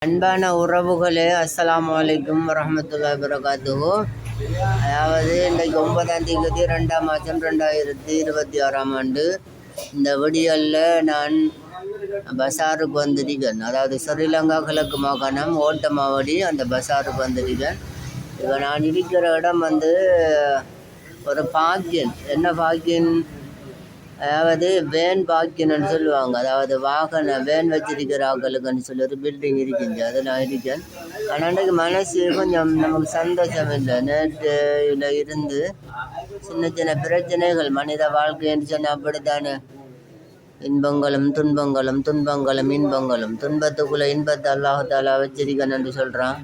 அன்பான உறவுகளே, அஸ்ஸலாமு அலைக்கும் வரஹ்மத்துல்லாஹி வபரகாத்துஹு. அதாவது இன்றைக்கு 9ஆம் தேதி 2ஆம் மாதம் 2026ஆம் ஆண்டு. இந்த விடியலில் நான் பசாருக்கு வந்திருக்கேன். அதாவது ஸ்ரீலங்கா கிழக்கு மாகாணம் ஓட்டமாவடி அந்த பசாருக்கு வந்திருக்கேன். இப்போ நான் இருக்கிற இடம் ஒரு பாக்கியன். என்ன பாக்கியன்? அதாவது வேன் பாக்கியன்னு சொல்லுவாங்க. அதாவது வாகன வேன் வச்சிருக்கிற ஆக்களுக்குன்னு சொல்லி ஒரு பில்டிங் இருக்குங்க. அது நான் இருக்கேன். ஆனால் அன்றைக்கு மனசு கொஞ்சம் நமக்கு சந்தோஷம் இல்லை. நேற்றுல இருந்து சின்ன சின்ன பிரச்சனைகள், மனித வாழ்க்கைன்னு சொன்னால் அப்படித்தானே. இன்பங்களும் துன்பங்களும், துன்பங்களும் இன்பங்களும். துன்பத்துக்குள்ளே இன்பத்தை அல்லாஹ் தஆலா வச்சிருக்கேன் என்று சொல்கிறான்.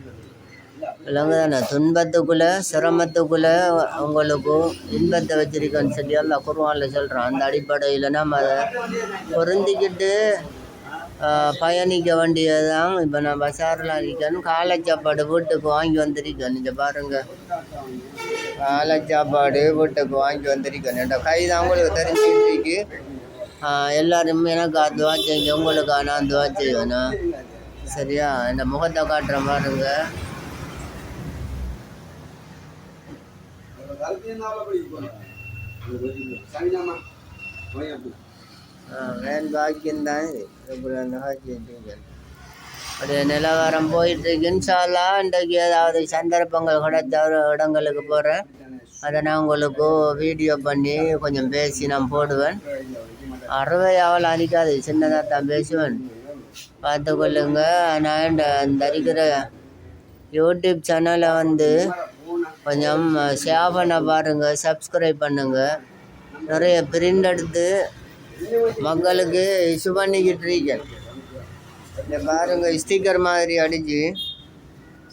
இல்லைங்க, துன்பத்துக்குள்ள சிரமத்துக்குள்ள உங்களுக்கு இன்பத்தை வச்சிருக்கேன்னு சொல்லி அல்லாஹ் குர்ஆன்ல சொல்கிறான். அந்த அடிப்படையில் நம்ம அதை பொருந்திக்கிட்டு பயணிக்க வேண்டியதுதான். இப்போ நான் பசாரில் இருக்கேன். காலை சாப்பாடு வீட்டுக்கு வாங்கி வந்திருக்கேன். நீங்கள் பாருங்கள், காலை சாப்பாடு வீட்டுக்கு வாங்கி வந்திருக்கேன். என்ற கைதான் உங்களுக்கு தெரிஞ்சுக்கிட்டு எல்லாரும் எனக்கு துவா செய்யுங்க, உங்களுக்கு நான் துவா செய்வேண்ணா. சரியா? இந்த முகத்தை காட்டுற பாருங்க. வேன் பாக்கியம்தான். அப்படியே நிலவரம் போயிட்டு இருக்கு. இன்ஷா அல்லாஹ் இன்றைக்கு ஏதாவது சந்தர்ப்பங்கள் கிடைச்ச இடங்களுக்கு போகிறேன். அதை நான் உங்களுக்கு வீடியோ பண்ணி கொஞ்சம் பேசி நான் போடுவேன். அறுவையாவல் அழிக்காது, சின்னதாக தான் பேசுவேன், பார்த்துக்கொள்ளுங்க. நான் இந்த இருக்கிற யூடியூப் சேனலை கொஞ்சம் ஷேர் பண்ண பாருங்கள், சப்ஸ்கிரைப் பண்ணுங்கள். நிறைய பிரிண்ட் எடுத்து மக்களுக்கு இஷ்யூ பண்ணிக்கிட்டு இருக்கேன். இந்த பாருங்கள், ஸ்டிக்கர் மாதிரி அடித்து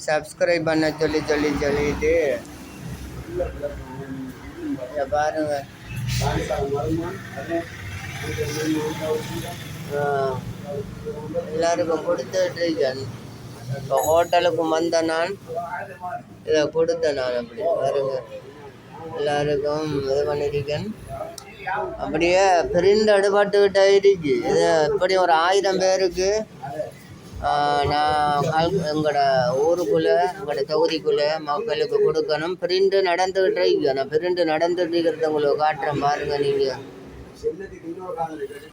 சப்ஸ்கிரைப் பண்ண சொல்லிட்டு இதை பாருங்கள். எல்லாருக்கும் கொடுத்துட்டு இருக்கேன். இப்போ ஹோட்டலுக்கு வந்த நான் இதை கொடுத்தேன். நான் அப்படி பாருங்க, எல்லாருக்கும் இது பண்ணியிருக்கேன். அப்படியே பிரிண்ட் அடுபட்டுக்கிட்ட இருக்கு. இது இப்படி ஒரு 1000 பேருக்கு நான் எங்களோட ஊருக்குள்ளே, எங்களோட தொகுதிக்குள்ளே மக்களுக்கு கொடுக்கணும். பிரிண்ட் நடந்துக்கிட்டு இருக்கு. நான் பிரிண்ட் நடந்துட்டு இருக்கிறத உங்களுக்கு காட்டுறேன் பாருங்கள். நீங்கள்